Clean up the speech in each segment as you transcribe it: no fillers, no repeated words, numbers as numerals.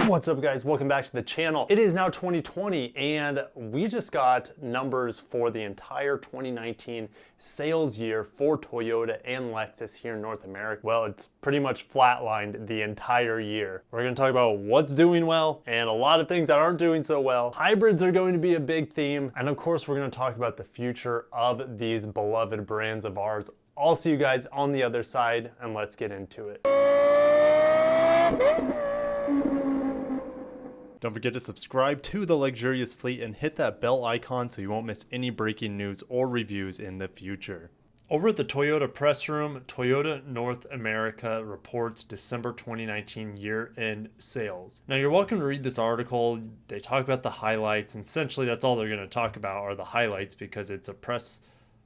What's up guys, welcome back to the channel. It is now 2020 and we just got numbers for the entire 2019 sales year for Toyota and Lexus here in North America. Well, it's pretty much flatlined the entire year. We're gonna talk about what's doing well and a lot of things that aren't doing so well. Hybrids are going to be a big theme. And of course, we're gonna talk about the future of these beloved brands of ours. I'll see you guys on the other side and let's get into it. Don't forget to subscribe to The Luxurious Fleet and hit that bell icon so you won't miss any breaking news or reviews in the future. Over at the Toyota press room, Toyota North America reports December 2019 year-end sales. Now you're welcome to read this article. They talk about the highlights, and essentially that's all they're going to talk about are the highlights because it's a press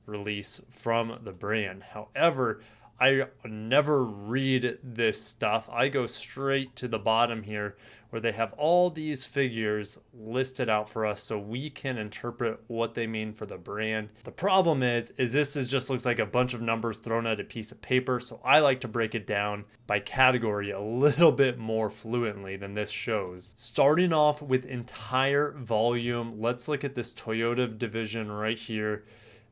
release from the brand. However, I never read this stuff. I go straight to the bottom here where they have all these figures listed out for us so we can interpret what they mean for the brand. The problem is this just looks like a bunch of numbers thrown at a piece of paper, so I like to break it down by category a little bit more fluently than this shows. Starting off with entire volume, let's look at this Toyota division right here.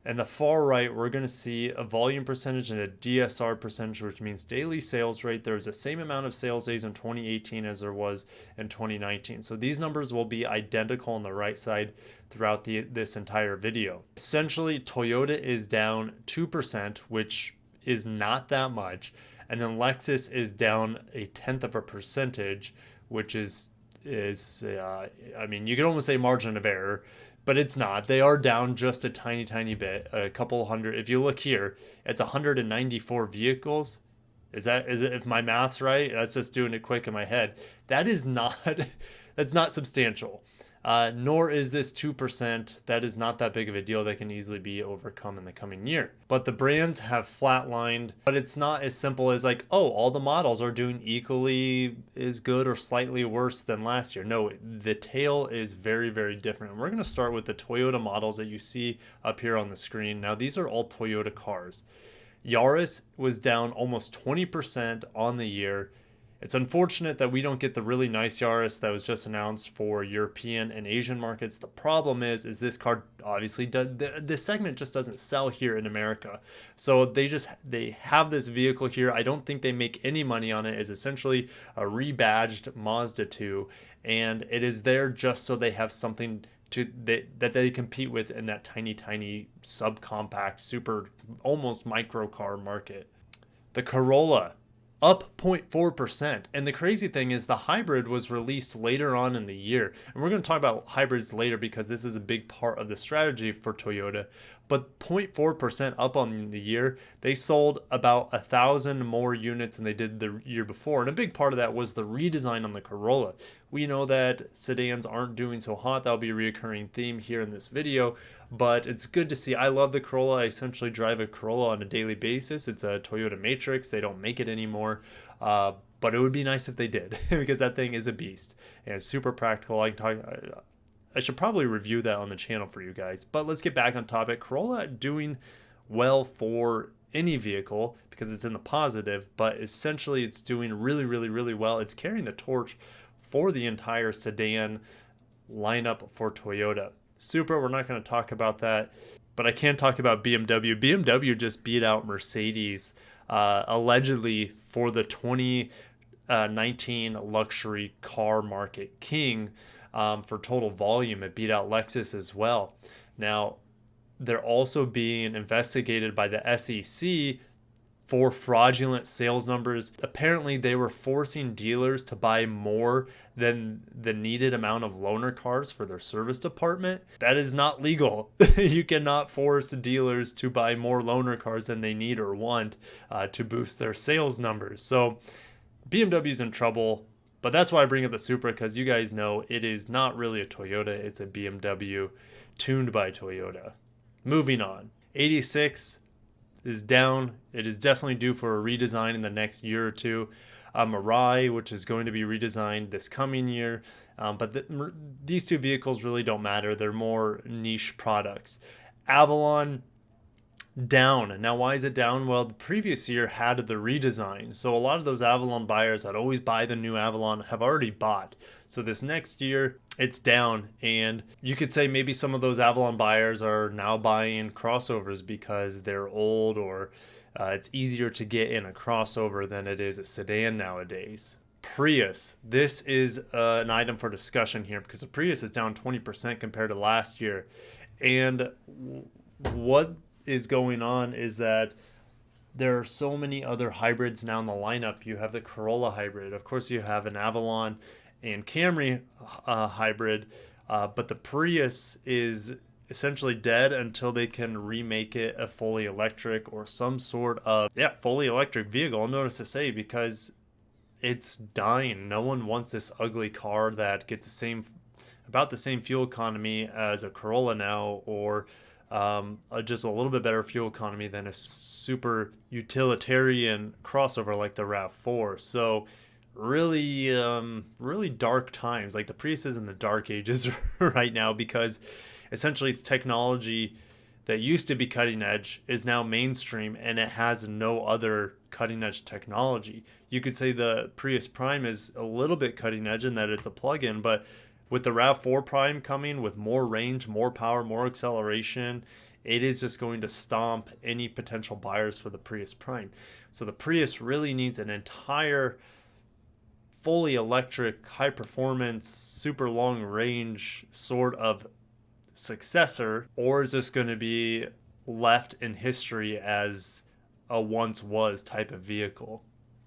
And the far right, we're going to see a volume percentage and a DSR percentage, which means daily sales rate. There's the same amount of sales days in 2018 as there was in 2019. So these numbers will be identical on the right side throughout this entire video. Essentially, Toyota is down 2%, which is not that much. And then Lexus is down 0.1%, which is I mean, you could almost say margin of error. But it's not. They are down just a tiny bit, a couple hundred. If you look here, it's 194 vehicles. Is it, if my math's right? That's just doing it quick in my head. That is not, that's not substantial. Nor is this 2%. That is not that big of a deal that can easily be overcome in the coming year. But the brands have flatlined, but it's not as simple as like, oh, all the models are doing equally as good or slightly worse than last year. No, the tale is very different. And we're going to start with the Toyota models that you see up here on the screen. Now, these are all Toyota cars. Yaris was down almost 20% on the year. It's unfortunate that we don't get the really nice Yaris that was just announced for European and Asian markets. The problem is this car obviously this segment just doesn't sell here in America. So they have this vehicle here. I don't think they make any money on it. It's essentially a rebadged Mazda 2, and it is there just so they have something that they compete with in that tiny subcompact, super almost micro car market. The Corolla, up 0.4%. And the crazy thing is the hybrid was released later on in the year. And we're going to talk about hybrids later because this is a big part of the strategy for Toyota. But 0.4% up on the year, they sold about 1,000 more units than they did the year before. And a big part of that was the redesign on the Corolla. We know that sedans aren't doing so hot. That'll be a reoccurring theme here in this video. But it's good to see. I love the Corolla. I essentially drive a Corolla on a daily basis. It's a Toyota Matrix. They don't make it anymore. But it would be nice if they did because that thing is a beast. And it's super practical. I should probably review that on the channel for you guys. But let's get back on topic. Corolla doing well for any vehicle because it's in the positive, but essentially it's doing really well. It's carrying the torch for the entire sedan lineup for Toyota. Supra, we're not going to talk about that, but I can talk about BMW. BMW just beat out Mercedes allegedly for the 2019 luxury car market king. For total volume, it beat out Lexus as well. Now, they're also being investigated by the SEC for fraudulent sales numbers. Apparently, they were forcing dealers to buy more than the needed amount of loaner cars for their service department. That is not legal. You cannot force dealers to buy more loaner cars than they need or want to boost their sales numbers. So, BMW's in trouble. But that's why I bring up the Supra, because you guys know it is not really a Toyota. It's a BMW tuned by Toyota. Moving on. 86 is down. It is definitely due for a redesign in the next year or two. Mirai, which is going to be redesigned this coming year. But these two vehicles really don't matter. They're more niche products. Avalon, Down. Now, why is it down? Well, the previous year had the redesign. So a lot of those Avalon buyers that always buy the new Avalon have already bought. So this next year, it's down. And you could say maybe some of those Avalon buyers are now buying crossovers because they're old, or it's easier to get in a crossover than it is a sedan nowadays. Prius. This is an item for discussion here because the Prius is down 20% compared to last year. And what is going on is that there are so many other hybrids now in the lineup. You have the Corolla hybrid. Of course, you have an Avalon and Camry hybrid. But the Prius is essentially dead until they can remake it a fully electric or some sort of, fully electric vehicle. I'll notice to say, because it's dying. No one wants this ugly car that gets about the same fuel economy as a Corolla now, or just a little bit better fuel economy than a super utilitarian crossover like the RAV4. So really, really dark times. Like the Prius is in the dark ages right now, because essentially it's technology that used to be cutting edge is now mainstream, and it has no other cutting edge technology. You could say the Prius Prime is a little bit cutting edge in that it's a plug-in, but with the RAV4 Prime coming with more range, more power, more acceleration, it is just going to stomp any potential buyers for the Prius Prime. So the Prius really needs an entire fully electric, high performance, super long range sort of successor, or is this going to be left in history as a once was type of vehicle?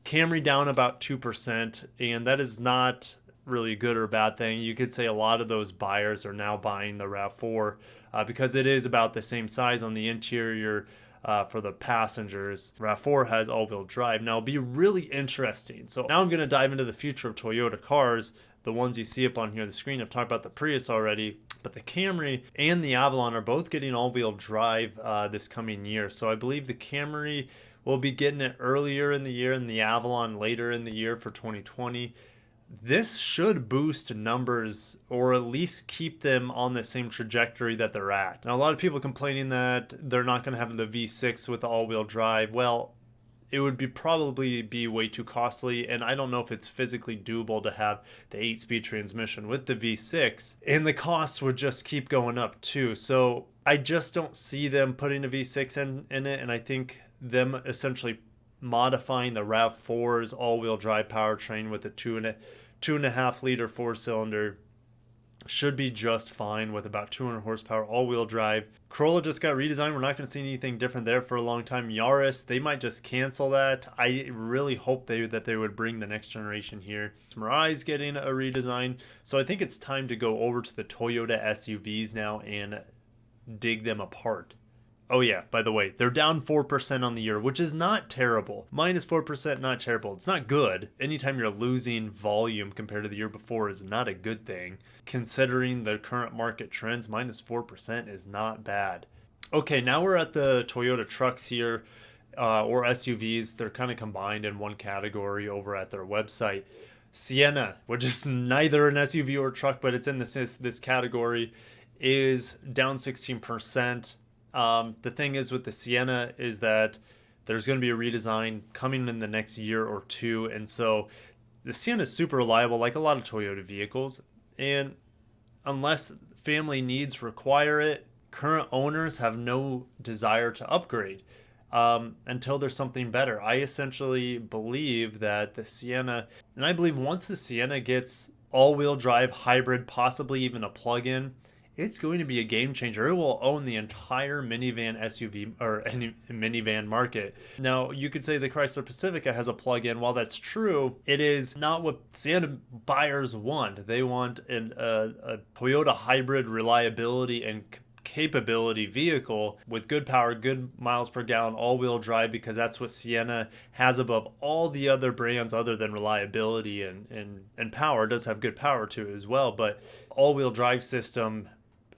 Camry down about 2%, and that is not really a good or bad thing. You could say a lot of those buyers are now buying the RAV4 because it is about the same size on the interior. For the passengers, RAV4 has all-wheel drive. Now, it'll be really interesting. So now I'm going to dive into the future of Toyota cars. The ones you see up on here on the screen. I've talked about the Prius already, but the Camry and the Avalon are both getting all-wheel drive this coming year. So I believe the Camry will be getting it earlier in the year and the Avalon later in the year for 2020. This should boost numbers, or at least keep them on the same trajectory that they're at. Now, a lot of people complaining that they're not going to have the V6 with the all-wheel drive. Well, it would probably be way too costly, and I don't know if it's physically doable to have the 8-speed transmission with the V6, and the costs would just keep going up too. So I just don't see them putting a V6 in it, and I think them essentially modifying the RAV4's all-wheel drive powertrain with a 2.5 liter 4-cylinder should be just fine with about 200 horsepower all-wheel drive. Corolla just got redesigned. We're not going to see anything different there for a long time. Yaris, they might just cancel that. I really hope that they would bring the next generation here. Mirai's getting a redesign. So I think it's time to go over to the Toyota SUVs now and dig them apart. Oh yeah, by the way, they're down 4% on the year, which is not terrible. Minus 4%, not terrible. It's not good. Anytime you're losing volume compared to the year before is not a good thing. Considering the current market trends, minus 4% is not bad. Okay, now we're at the Toyota trucks here, or SUVs. They're kind of combined in one category over at their website. Sienna, which is neither an SUV or a truck, but it's in this category, is down 16%. The thing is with the Sienna is that there's going to be a redesign coming in the next year or two, and so the Sienna is super reliable like a lot of Toyota vehicles, and unless family needs require it, current owners have no desire to upgrade until there's something better. I essentially believe that the Sienna, and I believe once the Sienna gets all-wheel drive hybrid, possibly even a plug-in, it's going to be a game changer. It will own the entire minivan SUV or any minivan market. Now, you could say the Chrysler Pacifica has a plug-in. While that's true, it is not what Sienna buyers want. They want a Toyota hybrid reliability and capability vehicle with good power, good miles per gallon, all-wheel drive, because that's what Sienna has above all the other brands other than reliability and power. It does have good power to it as well, but all-wheel drive system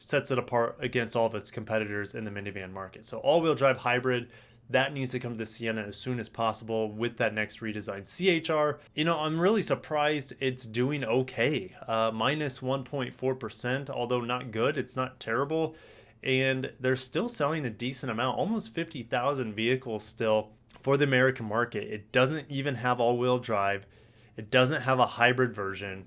sets it apart against all of its competitors in the minivan market. So all-wheel drive hybrid, that needs to come to the Sienna as soon as possible with that next redesign. CHR, I'm really surprised it's doing okay. Minus 1.4%, although not good. It's not terrible. and they're still selling a decent amount, almost 50,000 vehicles still for the American market. It doesn't even have all-wheel drive. It doesn't have a hybrid version.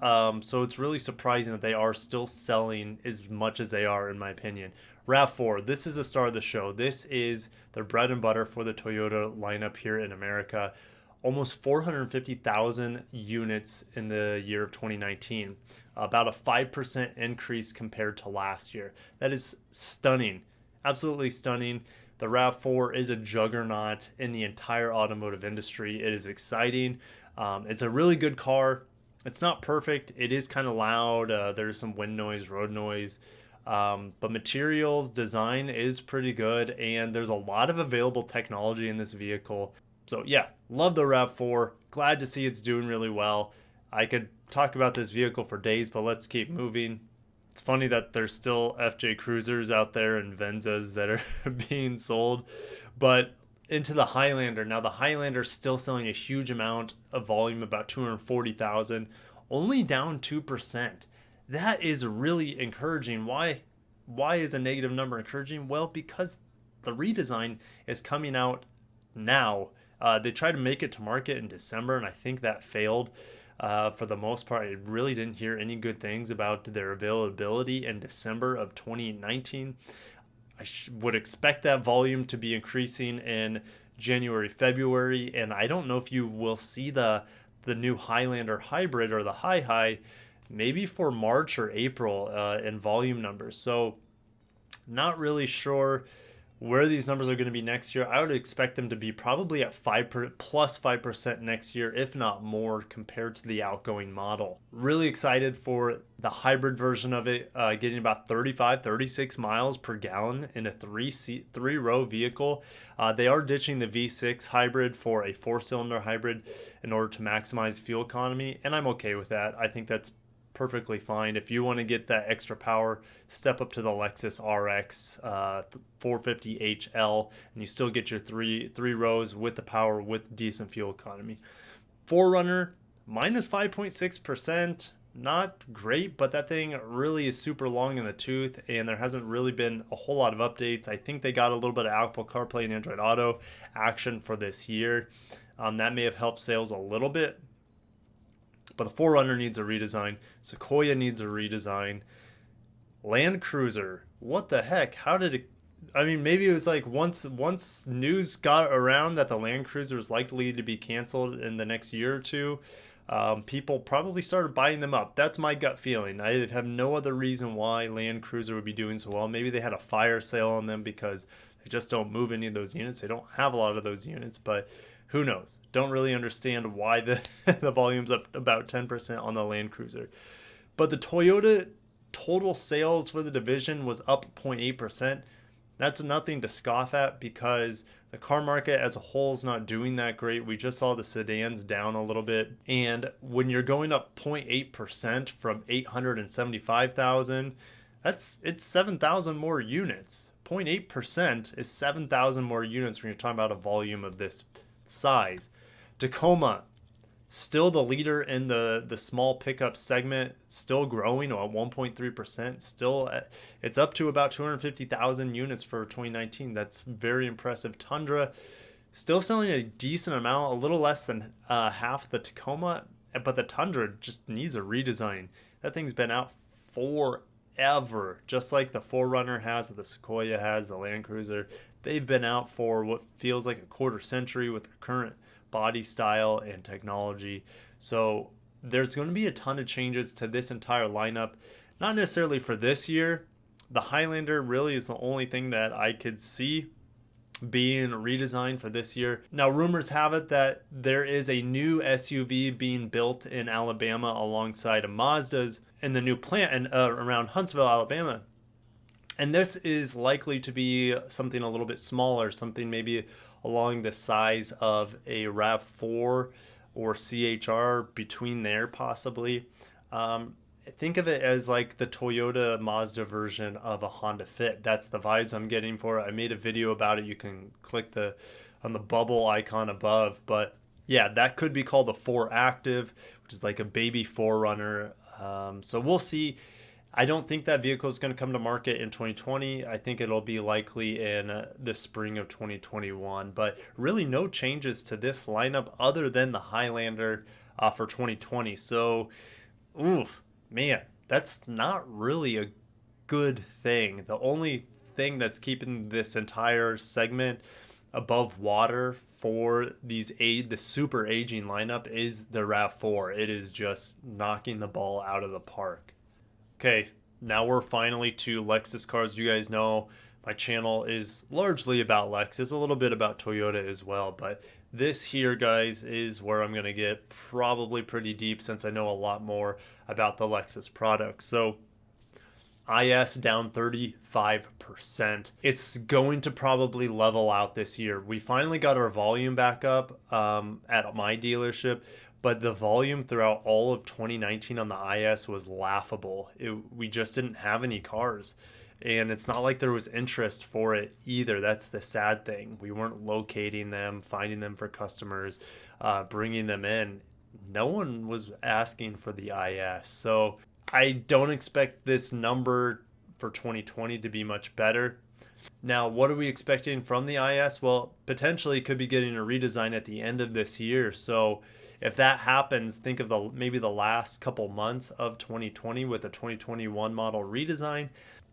So it's really surprising that they are still selling as much as they are, in my opinion. RAV4, this is the star of the show. This is the bread and butter for the Toyota lineup here in America. Almost 450,000 units in the year of 2019, about a 5% increase compared to last year. That is stunning, absolutely stunning. The RAV4 is a juggernaut in the entire automotive industry. It is exciting. It's a really good car. It's not perfect. It is kind of loud. There's some wind noise, road noise. But materials, design is pretty good. And there's a lot of available technology in this vehicle. So yeah, love the RAV4. Glad to see it's doing really well. I could talk about this vehicle for days, but let's keep moving. It's funny that there's still FJ Cruisers out there and Venzas that are being sold. But into the Highlander. Now the Highlander's still selling a huge amount of volume, about 240,000, only down 2%. That is really encouraging. Why is a negative number encouraging? Well, because the redesign is coming out now. They tried to make it to market in December, and I think that failed. For the most part, I really didn't hear any good things about their availability in December of 2019. I would expect that volume to be increasing in January, February, and I don't know if you will see the new Highlander hybrid or the high maybe for March or April in volume numbers. So not really sure where these numbers are going to be next year. I would expect them to be probably at 5% next year, if not more, compared to the outgoing model. Really excited for the hybrid version of it, getting about 36 miles per gallon in a three-row vehicle. They are ditching the V6 hybrid for a 4-cylinder hybrid in order to maximize fuel economy, and I'm okay with that. I think that's perfectly fine. If you want to get that extra power, step up to the Lexus RX 450HL, and you still get your three rows with the power with decent fuel economy. 4Runner minus 5.6%, not great, but that thing really is super long in the tooth, and there hasn't really been a whole lot of updates. I think they got a little bit of Apple CarPlay and Android Auto action for this year. That may have helped sales a little bit. But the 4Runner needs a redesign. Sequoia needs a redesign. Land Cruiser, what the heck? How did it? I mean, maybe it was like once news got around that the Land Cruiser is likely to be canceled in the next year or two, people probably started buying them up. That's my gut feeling. I have no other reason why Land Cruiser would be doing so well. Maybe they had a fire sale on them because they just don't move any of those units. They don't have a lot of those units, but who knows? Don't really understand why the volume's up about 10% on the Land Cruiser. But the Toyota total sales for the division was up 0.8%. That's nothing to scoff at because the car market as a whole is not doing that great. We just saw the sedans down a little bit. And when you're going up 0.8% from 875,000, it's 7,000 more units. 0.8% is 7,000 more units when you're talking about a volume of this size. Tacoma, still the leader in the small pickup segment, still growing at 1.3%. Still, it's up to about 250,000 units for 2019. That's very impressive. Tundra, still selling a decent amount, a little less than half the Tacoma, but the Tundra just needs a redesign. That thing's been out forever, just like the 4Runner has, the Sequoia has, the Land Cruiser. They've been out for what feels like a quarter century with their current body style and technology. So there's going to be a ton of changes to this entire lineup. Not necessarily for this year. The Highlander really is the only thing that I could see being redesigned for this year. Now, rumors have it that there is a new SUV being built in Alabama alongside of Mazda's in the new plant around Huntsville, Alabama. And this is likely to be something a little bit smaller, something maybe along the size of a RAV4 or CHR, between there possibly. Think of it as like the Toyota Mazda version of a Honda Fit. That's the vibes I'm getting for it. I made a video about it. You can click on the bubble icon above. But yeah, that could be called a 4 Active, which is like a baby 4Runner. So we'll see. I don't think that vehicle is going to come to market in 2020. I think it'll be likely in the spring of 2021. But really, no changes to this lineup other than the Highlander for 2020. So, oof, man, that's not really a good thing. The only thing that's keeping this entire segment above water for the super aging lineup is the RAV4. It is just knocking the ball out of the park. Okay, now we're finally to Lexus cars. You guys know my channel is largely about Lexus, a little bit about Toyota as well, but this here, guys, is where I'm going to get probably pretty deep since I know a lot more about the Lexus products. So IS down 35%. It's going to probably level out this year. We finally got our volume back up at my dealership, but the volume throughout all of 2019 on the IS was laughable. We just didn't have any cars. And it's not like there was interest for it either. That's the sad thing. We weren't locating them, finding them for customers, bringing them in. No one was asking for the IS. So I don't expect this number for 2020 to be much better. Now, what are we expecting from the IS? Well, potentially could be getting a redesign at the end of this year. So if that happens, think of maybe the last couple months of 2020 with a 2021 model redesign.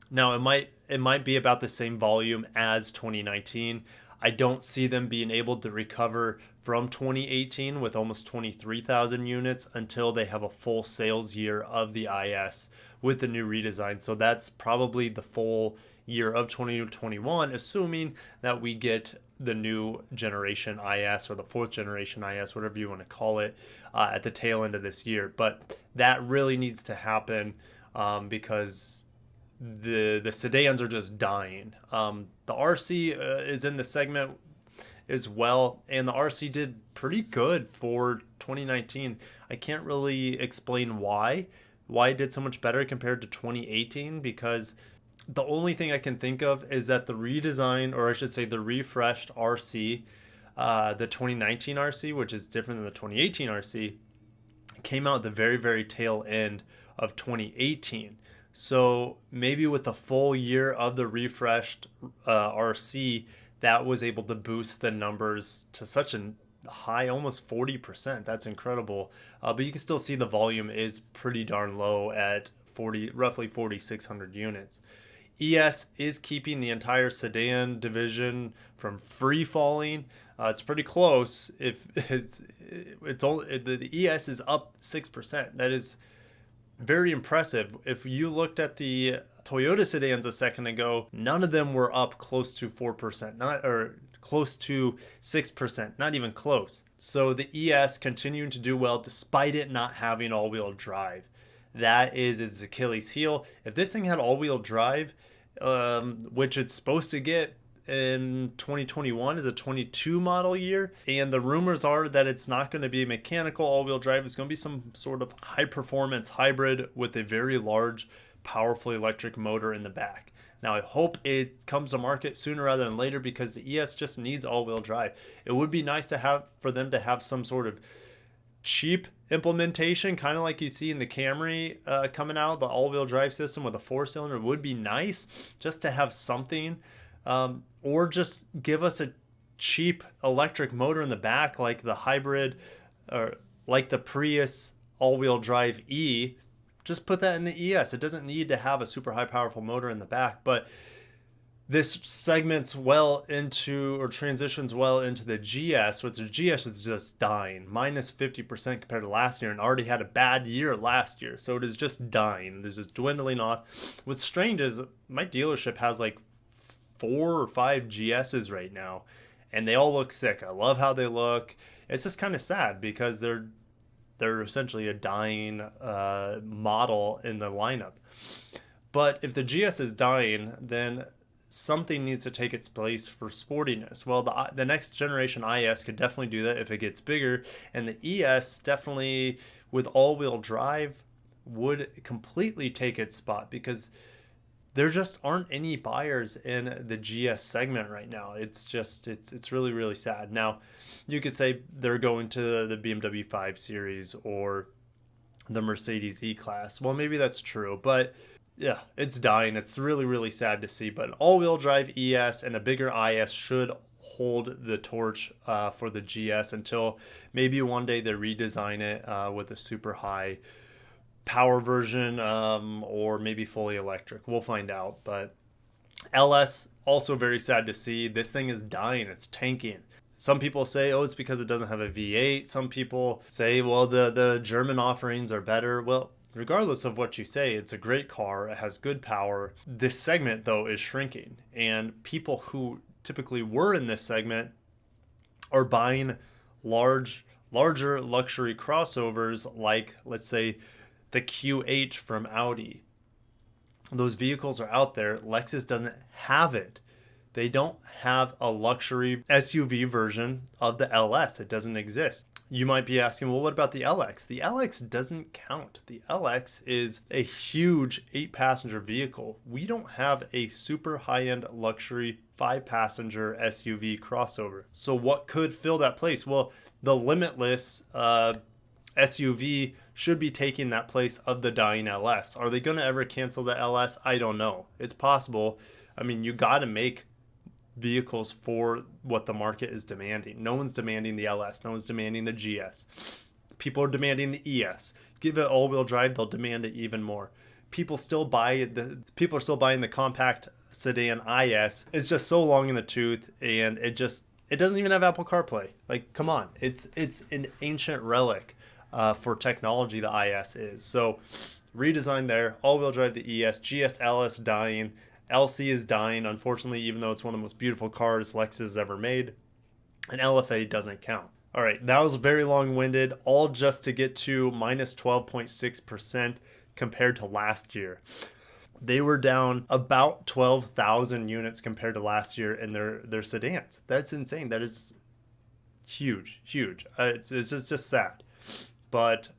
Now, it might be about the same volume as 2019. I don't see them being able to recover from 2018 with almost 23,000 units until they have a full sales year of the IS with the new redesign. So that's probably the full year of 2021, assuming that we get the new generation IS or the fourth generation IS, whatever you want to call it, at the tail end of this year. But that really needs to happen because the sedans are just dying. The RC is in the segment as well, and the RC did pretty good for 2019. I can't really explain why it did so much better compared to 2018, because the only thing I can think of is that the redesign, or I should say the refreshed RC, the 2019 RC, which is different than the 2018 RC, came out at the very, very tail end of 2018. So maybe with the full year of the refreshed RC, that was able to boost the numbers to such a high, almost 40%. That's incredible. But you can still see the volume is pretty darn low at roughly 4,600 units. ES is keeping the entire sedan division from free falling. It's pretty close. If it's only the ES is up 6%. That is very impressive. If you looked at the Toyota sedans a second ago, none of them were up close to 4%, or close to 6%, not even close. So the ES continuing to do well despite it not having all-wheel drive. That is its Achilles heel. If this thing had all-wheel drive, which it's supposed to get in 2021 is a 22 model year, and the rumors are that it's not going to be mechanical all-wheel drive. It's going to be some sort of high-performance hybrid with a very large, powerful electric motor in the back. Now, I hope it comes to market sooner rather than later, because the ES just needs all-wheel drive. It would be nice for them to have some sort of cheap implementation, kind of like you see in the Camry coming out, the all-wheel drive system with a 4-cylinder. Would be nice just to have something, or just give us a cheap electric motor in the back, like the hybrid, or like the Prius all-wheel drive E. Just put that in the ES. It doesn't need to have a super high powerful motor in the back. But this segments well into, or transitions well into the GS, which the GS is just dying, minus 50% compared to last year, and already had a bad year last year. So it is just dying. This is dwindling off. What's strange is my dealership has like 4 or 5 GSs right now, and they all look sick. I love how they look. It's just kind of sad because they're essentially a dying model in the lineup. But if the GS is dying, then something needs to take its place for sportiness. Well, the next generation IS could definitely do that if it gets bigger, and the ES definitely with all-wheel drive would completely take its spot, because there just aren't any buyers in the GS segment right now. It's just, it's really, really sad. Now, you could say they're going to the BMW 5 Series or the Mercedes E-Class. Well, maybe that's true, but Yeah, it's dying. It's really, really sad to see. But an all-wheel drive ES and a bigger IS should hold the torch for the GS until maybe one day they redesign it with a super high power version, or maybe fully electric. We'll find out. But LS, also very sad to see. This thing is dying. It's tanking. Some people say, oh, it's because it doesn't have a V8. Some people say, well, the German offerings are better. Well, regardless of what you say, it's a great car. It has good power. This segment, though, is shrinking. And people who typically were in this segment are buying larger luxury crossovers like, let's say, the Q8 from Audi. Those vehicles are out there. Lexus doesn't have it. They don't have a luxury SUV version of the LS. It doesn't exist. You might be asking, well, what about the LX? The LX doesn't count. The LX is a huge 8-passenger vehicle. We don't have a super high-end luxury 5-passenger SUV crossover. So what could fill that place? Well, the Limitless SUV should be taking that place of the dying LS. Are they going to ever cancel the LS? I don't know. It's possible. I mean, you got to make vehicles for what the market is demanding. No one's demanding the LS. No one's demanding the GS. People are demanding the ES. Give it all-wheel drive, they'll demand it even more. People are still buying the compact sedan IS. It's just so long in the tooth, and it doesn't even have Apple CarPlay. Like, come on. It's an ancient relic for technology, the IS is. So redesign there. All-wheel drive the ES. GS LS dying. LC is dying, unfortunately, even though it's one of the most beautiful cars Lexus has ever made. And LFA doesn't count. All right, that was very long-winded, all just to get to minus 12.6% compared to last year. They were down about 12,000 units compared to last year in their sedans. That's insane. That is huge. It's just sad. But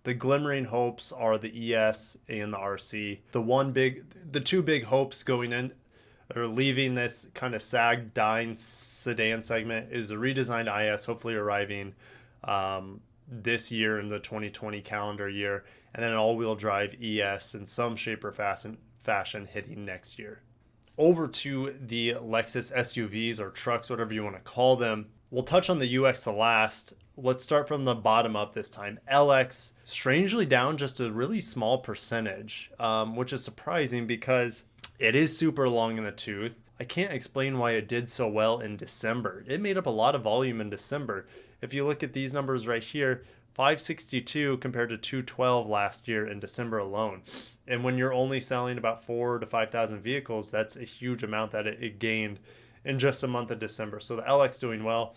the glimmering hopes are the ES and the RC. The two big hopes going in or leaving this kind of sag dying sedan segment is the redesigned IS, hopefully arriving this year in the 2020 calendar year, and then an all-wheel drive ES in some shape or fashion hitting next year. Over to the Lexus SUVs or trucks, whatever you want to call them. We'll touch on the UX the last. Let's start from the bottom up this time. LX, strangely down just a really small percentage, which is surprising because it is super long in the tooth. I can't explain why it did so well in December. It made up a lot of volume in December. If you look at these numbers right here, 562 compared to 212 last year in December alone. And when you're only selling about 4,000 to 5,000 vehicles, that's a huge amount that it gained in just a month of December. So the LX doing well.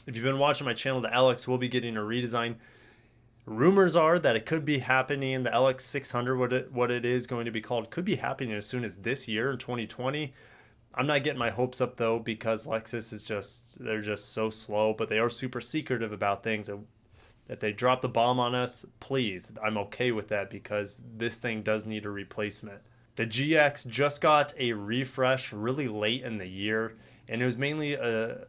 If you've been watching my channel, the LX will be getting a redesign. Rumors are that it could be happening. The LX 600, what it is going to be called, could be happening as soon as this year in 2020. I'm not getting my hopes up though, because Lexus they're just so slow, but they are super secretive about things. That they drop the bomb on us, please, I'm okay with that because this thing does need a replacement. The GX just got a refresh really late in the year, and it was mainly a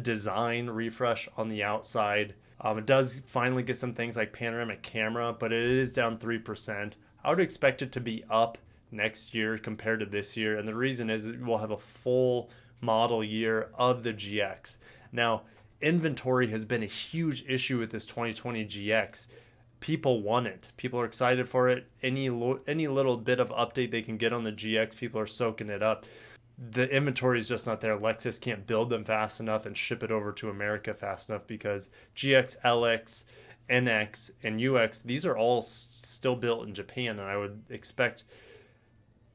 design refresh on the outside. It does finally get some things like panoramic camera, but it is down 3%. I would expect it to be up next year compared to this year, and the reason is we'll have a full model year of the GX. Now, inventory has been a huge issue with this 2020 GX. People want it. People are excited for it. Any little bit of update they can get on the GX, people are soaking it up. The inventory is just not there. Lexus can't build them fast enough and ship it over to America fast enough because GX, LX, NX, and UX, these are all still built in Japan, and I would expect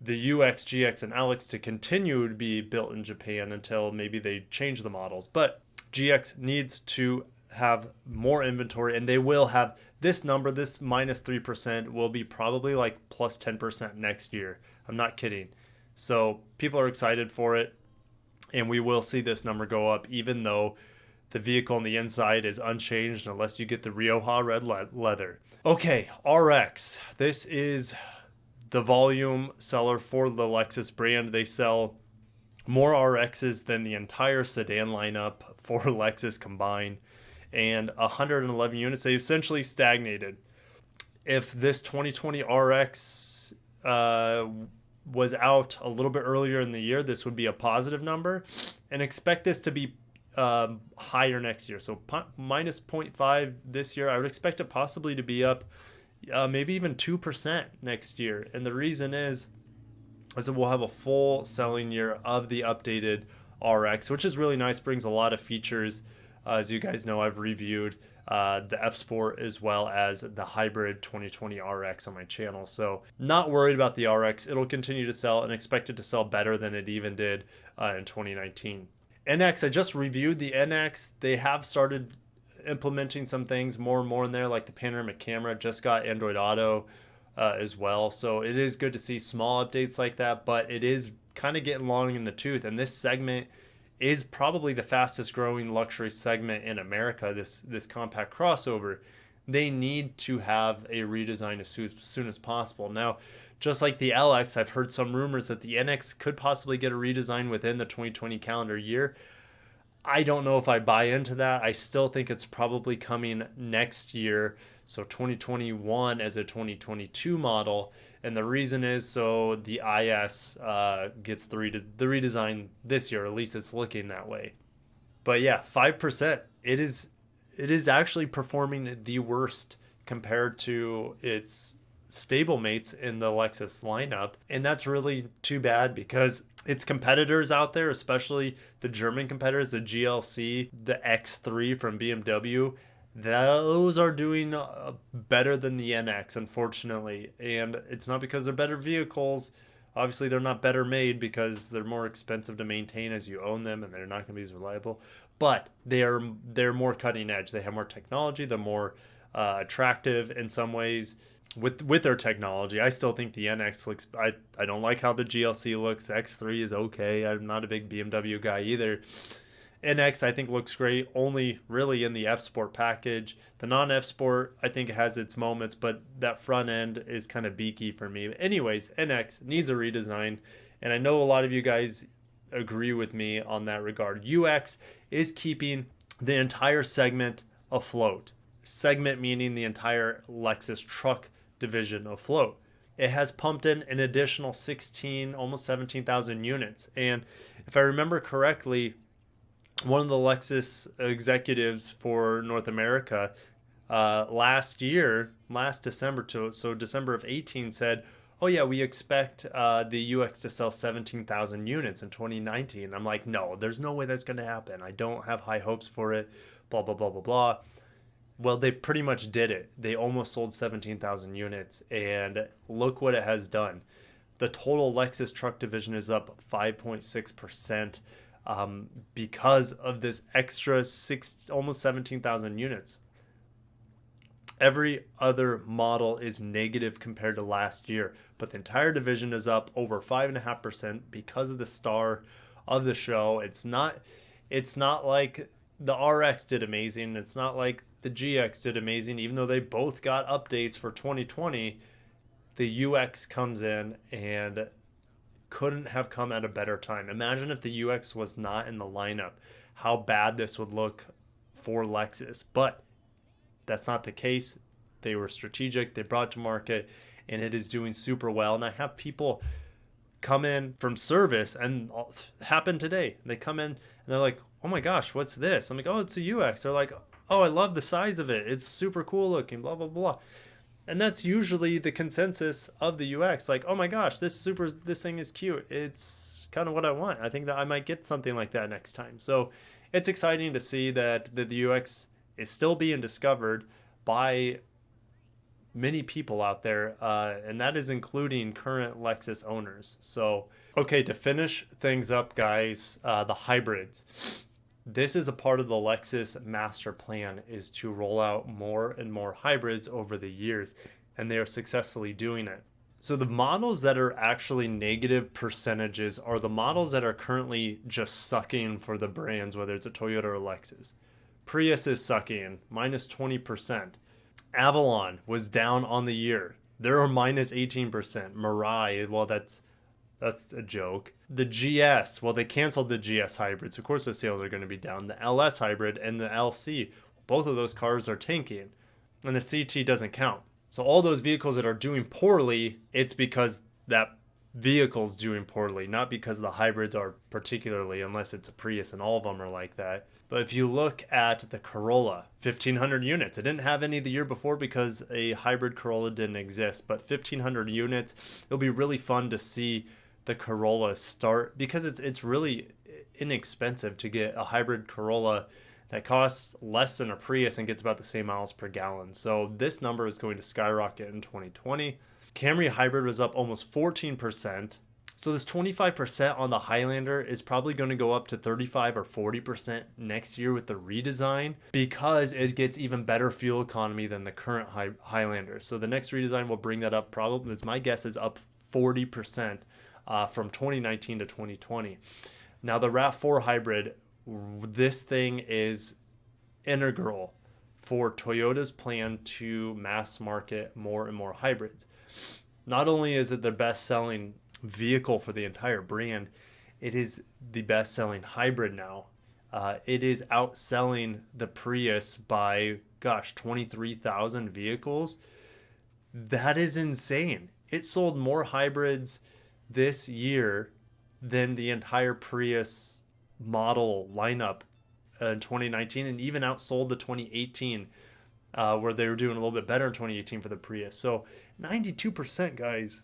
the UX, GX, and LX to continue to be built in Japan until maybe they change the models. But GX needs to have more inventory, and they will have this number. This minus 3% will be probably like plus 10% next year. I'm not kidding. So people are excited for it, and we will see this number go up, even though the vehicle on the inside is unchanged unless you get the Rioja red leather. Okay, RX. This is the volume seller for the Lexus brand. They sell more RXs than the entire sedan lineup for Lexus combined, and 111 units. They essentially stagnated. If this 2020 RX was out a little bit earlier in the year, this would be a positive number, and expect this to be higher next year. So minus 0.5 this year. I would expect it possibly to be up maybe even 2% next year. And the reason is that we'll have a full selling year of the updated RX, which is really nice, brings a lot of features. As you guys know, I've reviewed the F Sport as well as the hybrid 2020 RX on my channel. So not worried about the RX. It'll continue to sell and expect it to sell better than it even did in 2019. NX, I just reviewed the NX. They have started implementing some things more and more in there, like the panoramic camera just got Android Auto as well. So it is good to see small updates like that, but it is kind of getting long in the tooth. And this segment is probably the fastest growing luxury segment in America, this compact crossover. They need to have a redesign as soon as possible. Now, just like the LX, I've heard some rumors that the NX could possibly get a redesign within the 2020 calendar year. I don't know if I buy into that. I still think it's probably coming next year. So 2021 as a 2022 model. And the reason is so the IS gets the redesign this year. At least it's looking that way. But yeah, 5%. It is actually performing the worst compared to its stablemates in the Lexus lineup. And that's really too bad because its competitors out there, especially the German competitors, the GLC, the X3 from BMW, those are doing better than the NX, unfortunately. And it's not because they're better vehicles. Obviously, they're not better made because they're more expensive to maintain as you own them, and they're not going to be as reliable. But they're more cutting edge. They have more technology. They're more attractive in some ways with their technology. I still think the NX looks. I don't like how the GLC looks. The X3 is okay. I'm not a big BMW guy either. NX I think looks great, only really in the F Sport package. The non-F Sport I think has its moments, but that front end is kind of beaky for me. But anyways, NX needs a redesign, and I know a lot of you guys agree with me on that regard. UX is keeping the entire segment afloat. Segment meaning the entire Lexus truck division afloat. It has pumped in an additional 16, almost 17,000 units. And if I remember correctly, one of the Lexus executives for North America last December, so December of 18, said, oh yeah, we expect the UX to sell 17,000 units in 2019. I'm like, no, there's no way that's going to happen. I don't have high hopes for it, blah, blah, blah, blah, blah. Well, they pretty much did it. They almost sold 17,000 units, and look what it has done. The total Lexus truck division is up 5.6%. Because of this extra almost 17,000 units. Every other model is negative compared to last year, but the entire division is up over 5.5% because of the star of the show. It's not like the RX did amazing. It's not like the GX did amazing, even though they both got updates for 2020. The UX comes in and couldn't have come at a better time. Imagine if the UX was not in the lineup, how bad this would look for Lexus. But that's not the case. They were strategic, they brought it to market, and it is doing super well. And I have people come in from service, and happened today. They come in and they're like, oh my gosh, what's this? I'm like, oh, it's a UX. They're like, oh, I love the size of it. It's super cool looking, blah, blah, blah. And that's usually the consensus of the UX. Like, oh my gosh, this thing is cute. It's kind of what I want. I think that I might get something like that next time. So it's exciting to see that the UX is still being discovered by many people out there. And that is including current Lexus owners. So, okay, to finish things up, guys, the hybrids. This is a part of the Lexus master plan, is to roll out more and more hybrids over the years, and they are successfully doing it. So the models that are actually negative percentages are the models that are currently just sucking for the brands, whether it's a Toyota or Lexus. Prius is sucking, minus 20%. Avalon was down on the year. They're minus 18%. Mirai, well, that's a joke. The GS, well, they canceled the GS hybrids. Of course, the sales are going to be down. The LS hybrid and the LC, both of those cars are tanking. And the CT doesn't count. So all those vehicles that are doing poorly, it's because that vehicle's doing poorly, not because the hybrids are particularly, unless it's a Prius and all of them are like that. But if you look at the Corolla, 1,500 units. It didn't have any the year before because a hybrid Corolla didn't exist, but 1,500 units. It'll be really fun to see the Corolla start, because it's really inexpensive to get a hybrid Corolla that costs less than a Prius and gets about the same miles per gallon. So this number is going to skyrocket in 2020. Camry hybrid was up almost 14%. So this 25% on the Highlander is probably going to go up to 35 or 40% next year with the redesign, because it gets even better fuel economy than the current Highlander. So the next redesign will bring that up, probably, as my guess is, up 40% from 2019 to 2020. Now the RAV4 hybrid, this thing is integral for Toyota's plan to mass market more and more hybrids. Not only is it the best selling vehicle for the entire brand, it is the best selling hybrid now. It is outselling the Prius by 23,000 vehicles. That is insane. It sold more hybrids this year than the entire Prius model lineup in 2019, and even outsold the 2018, where they were doing a little bit better in 2018 for the Prius. So 92%, guys.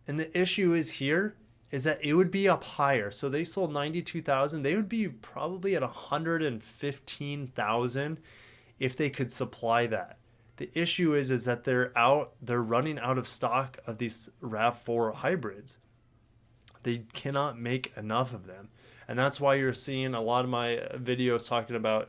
And the issue is here is that it would be up higher. So they sold 92,000. They would be probably at 115,000 if they could supply that. The issue is that they're running out of stock of these RAV4 hybrids. They cannot make enough of them. And that's why you're seeing a lot of my videos talking about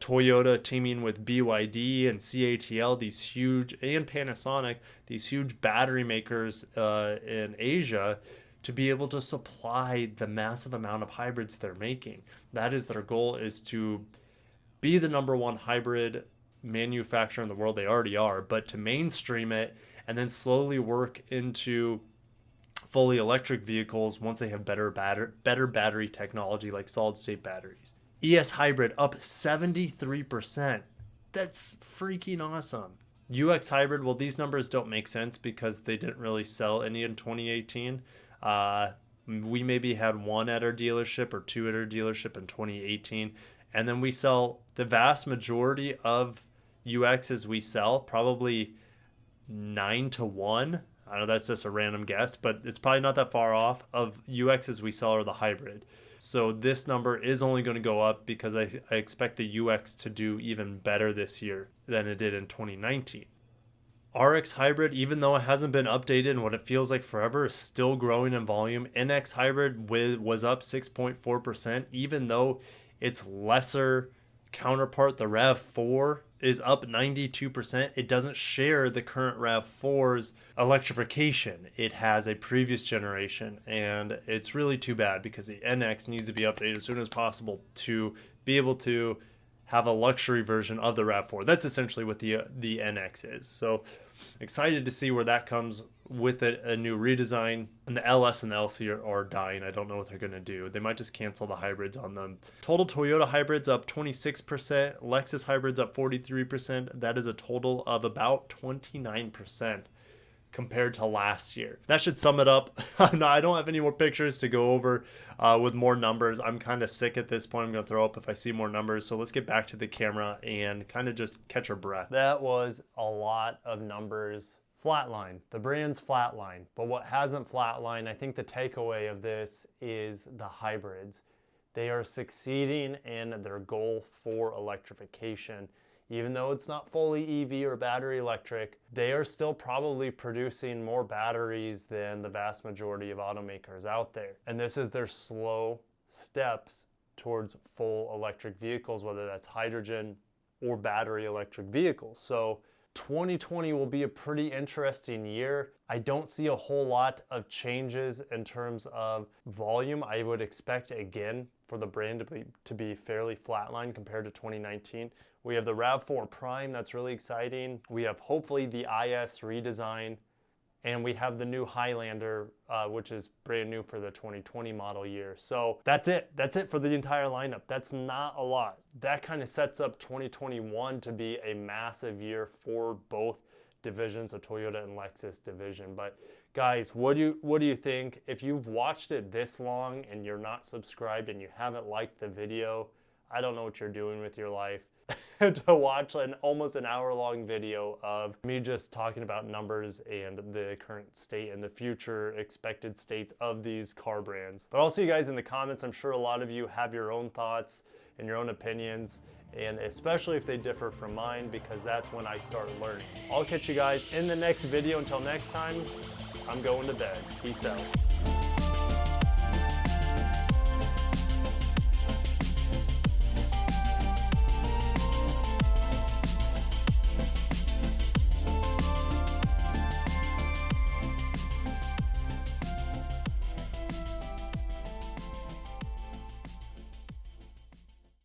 Toyota teaming with BYD and CATL, these huge, and Panasonic, these huge battery makers in Asia, to be able to supply the massive amount of hybrids they're making. That is their goal, is to be the number one hybrid manufacturer in the world. They already are, but to mainstream it and then slowly work into fully electric vehicles once they have better battery technology, like solid state batteries. ES hybrid up 73%. That's freaking awesome. UX hybrid, well, these numbers don't make sense because they didn't really sell any in 2018. We maybe had one at our dealership or two at our dealership in 2018. And then we sell the vast majority of UXs we sell, probably 9-1. I know that's just a random guess, but it's probably not that far off, of UXs we sell are the hybrid. So this number is only going to go up because I expect the UX to do even better this year than it did in 2019. RX hybrid, even though it hasn't been updated in what it feels like forever, is still growing in volume. NX hybrid was up 6.4%, even though its lesser counterpart, the RAV4, is up 92%. It doesn't share the current RAV4's electrification. It has a previous generation, and it's really too bad because the NX needs to be updated as soon as possible to be able to have a luxury version of the RAV4. That's essentially what the NX is. So excited to see where that comes with a new redesign. And the LS and the LC are dying. I don't know what they're going to do. They might just cancel the hybrids on them. Total Toyota hybrids up 26%. Lexus hybrids up 43%. That is a total of about 29% compared to last year. That should sum it up. I don't have any more pictures to go over with more numbers. I'm kind of sick at this point. I'm going to throw up if I see more numbers. So let's get back to the camera and kind of just catch our breath. That was a lot of numbers. Flatline. The brand's flatline. But what hasn't flatlined, I think the takeaway of this is the hybrids. They are succeeding in their goal for electrification. Even though it's not fully EV or battery electric, they are still probably producing more batteries than the vast majority of automakers out there. And this is their slow steps towards full electric vehicles, whether that's hydrogen or battery electric vehicles. So 2020 will be a pretty interesting year. I don't see a whole lot of changes in terms of volume. I would expect, again, for the brand to be fairly flatline compared to 2019. We have the RAV4 Prime, that's really exciting. We have hopefully the IS redesign, and we have the new Highlander, which is brand new for the 2020 model year. So that's it. That's it for the entire lineup. That's not a lot. That kind of sets up 2021 to be a massive year for both divisions, the Toyota and Lexus division. But Guys, what do you think? If you've watched it this long and you're not subscribed and you haven't liked the video, I don't know what you're doing with your life. To watch almost an hour-long video of me just talking about numbers and the current state and the future expected states of these car brands. But I'll see you guys in the comments. I'm sure a lot of you have your own thoughts and your own opinions, and especially if they differ from mine, because that's when I start learning. I'll catch you guys in the next video. Until next time, I'm going to bed. Peace out.